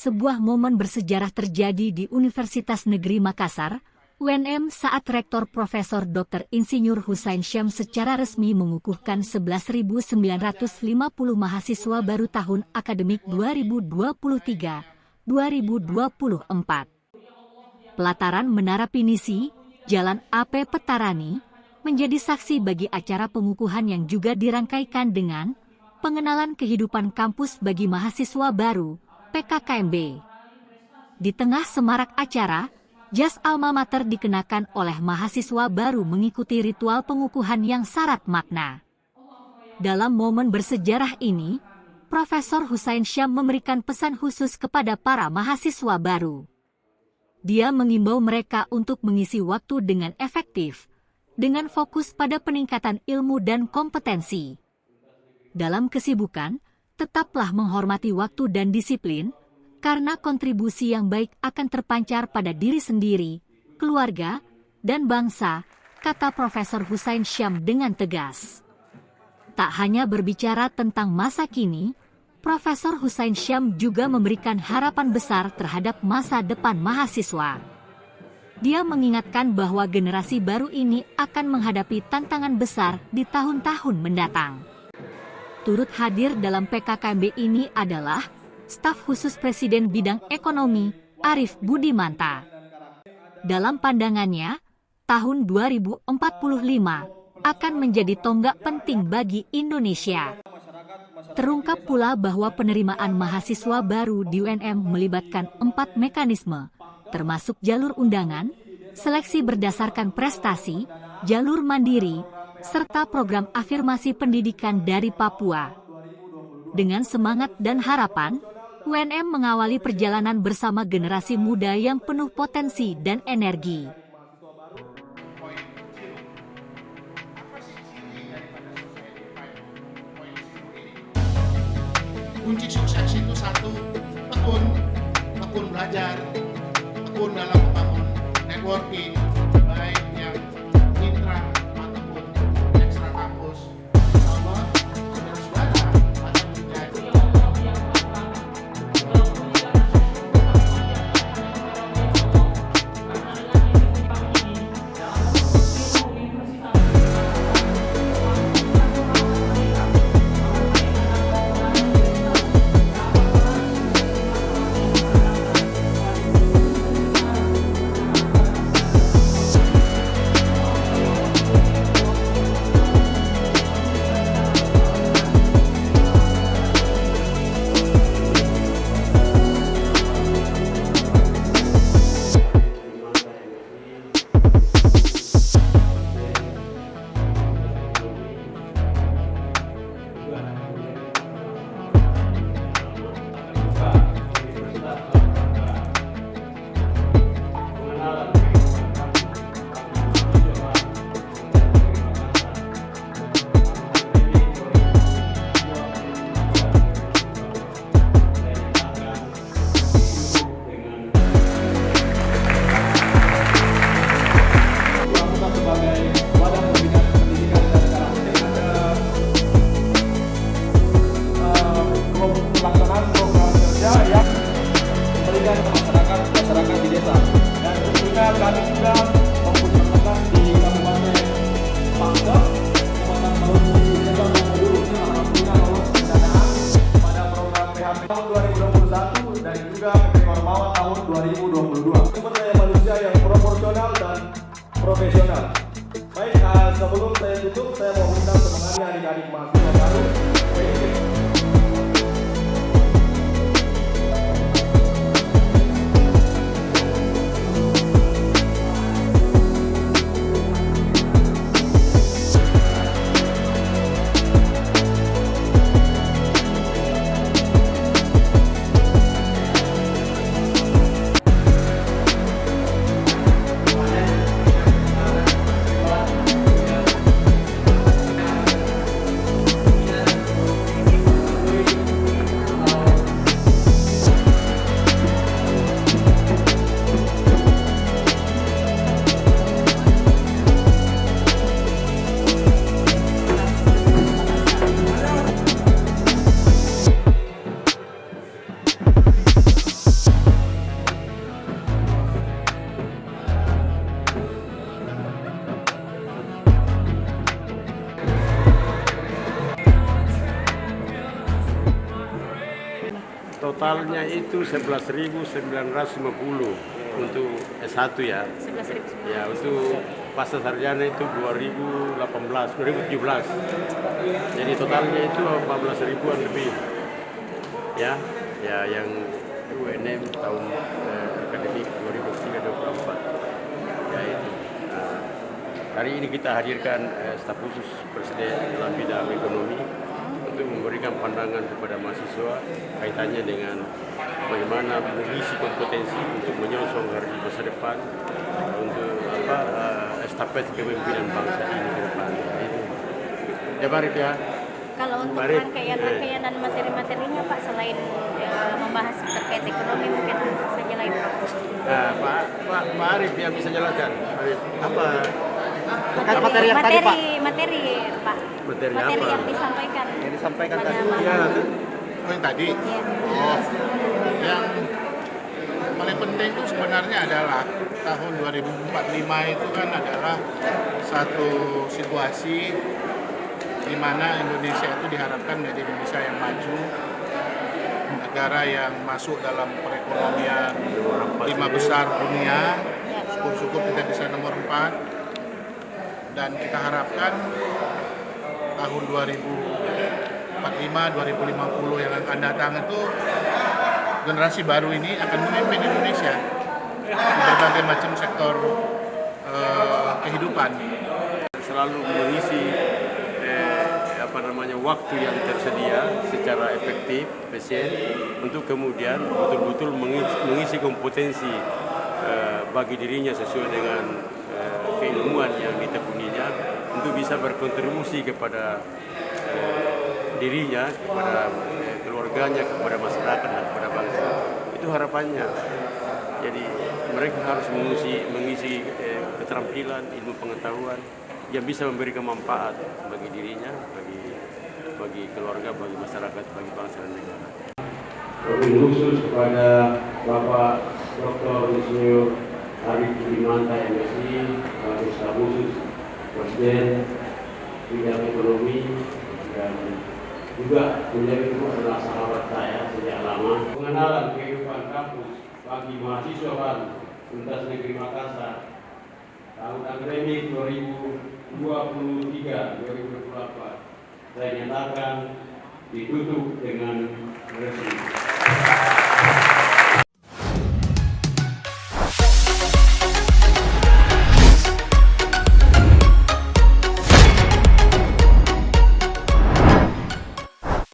sebuah momen bersejarah terjadi di Universitas Negeri Makassar, UNM, saat Rektor Profesor Dr. Insinyur Husain Syam secara resmi mengukuhkan 11.950 mahasiswa baru tahun akademik 2023-2024. Pelataran Menara Pinisi, Jalan AP Petarani, menjadi saksi bagi acara pengukuhan yang juga dirangkaikan dengan pengenalan kehidupan kampus bagi mahasiswa baru, PKKMB. Di tengah semarak acara, jas alma mater dikenakan oleh mahasiswa baru mengikuti ritual pengukuhan yang syarat makna. Dalam momen bersejarah ini, Profesor Husain Syam memberikan pesan khusus kepada para mahasiswa baru. Dia mengimbau mereka untuk mengisi waktu dengan efektif, dengan fokus pada peningkatan ilmu dan kompetensi. Dalam kesibukan, tetaplah menghormati waktu dan disiplin, karena kontribusi yang baik akan terpancar pada diri sendiri, keluarga, dan bangsa, kata Profesor Husain Syam dengan tegas. Tak hanya berbicara tentang masa kini, Profesor Husain Syam juga memberikan harapan besar terhadap masa depan mahasiswa. Dia mengingatkan bahwa generasi baru ini akan menghadapi tantangan besar di tahun-tahun mendatang. Turut hadir dalam PKKMB ini adalah Staf Khusus Presiden Bidang Ekonomi, Arief Budimanta. Dalam pandangannya, tahun 2045 akan menjadi tonggak penting bagi Indonesia. Terungkap pula bahwa penerimaan mahasiswa baru di UNM melibatkan 4 mekanisme, termasuk jalur undangan, seleksi berdasarkan prestasi, jalur mandiri, serta program afirmasi pendidikan dari Papua. Dengan semangat dan harapan, UNM mengawali perjalanan bersama generasi muda yang penuh potensi dan energi. Kunci sukses itu satu, tekun belajar, tekun dalam membangun networking, baik yang intra ataupun ekstra kampus. Sama terus belajar atau menjadi masyarakat di desa. Dan tentunya kami juga mempunyai di Kabupaten Pangkep, Kecamatan Maluku, Desa Manguduruknya alhamdulillah lolos pendanaan pada program PHP tahun 2021 dan juga PPKM tahun 2022. Sumber daya manusia yang proporsional dan profesional. Baik, sebelum saya tutup, saya mau minta semangatnya adik-adik mahasiswa baru. Totalnya itu 11.950 untuk S1 ya. 11.000. Ya, untuk pasca sarjana itu 2017. Jadi totalnya itu 14 ribuan lebih. Ya, ya yang UNM tahun akademik 2023-2024. Ya itu. Hari ini kita hadirkan staf khusus Presiden dalam bidang ekonomi untuk memberikan pandangan kepada mahasiswa kaitannya dengan bagaimana mengisi kompetensi untuk menyongsong hari masa depan untuk estafet kepemimpinan bangsa ini ke depan. Itu. Ya Marif ya. Kalau untuk rangkaian dan materi-materinya Pak, selain membahas terkait ekonomi, mungkin saja lain Pak. Pak Arif yang bisa jelaskan. Arif, apa materi yang tadi Pak? Materi Pak. Materi Materi apa? yang disampaikan. Yang disampaikan pada tadi. malam. Ya, yang tadi. Iya. Oh, yang paling penting itu sebenarnya adalah tahun 2045 itu kan adalah satu situasi di mana Indonesia itu diharapkan menjadi Indonesia yang maju, negara yang masuk dalam perekonomian 5 besar dunia, syukur-syukur kita bisa nomor 4, dan kita harapkan tahun 2045-2050 yang akan datang itu generasi baru ini akan memimpin Indonesia di berbagai macam sektor kehidupan. selalu mengisi waktu yang tersedia secara efektif, efisien untuk kemudian betul-betul mengisi kompetensi bagi dirinya sesuai dengan keilmuan yang ditekuninya untuk bisa berkontribusi kepada dirinya, kepada keluarganya, kepada masyarakat dan kepada bangsa. Itu harapannya. Jadi mereka harus mengisi keterampilan, ilmu pengetahuan yang bisa memberikan manfaat bagi dirinya, bagi keluarga, bagi masyarakat, bagi bangsa dan negara. Wabil khusus kepada Bapak Dr. Insinyur Arif Budimanto MSI, Staf Khusus Presiden bidang ekonomi, dan juga beliau itu adalah sahabat saya sejak lama. Pengenalan kehidupan kampus bagi mahasiswa baru Universitas Negeri Makassar tahun akademik 2023-2024 saya nyatakan ditutup dengan resmi.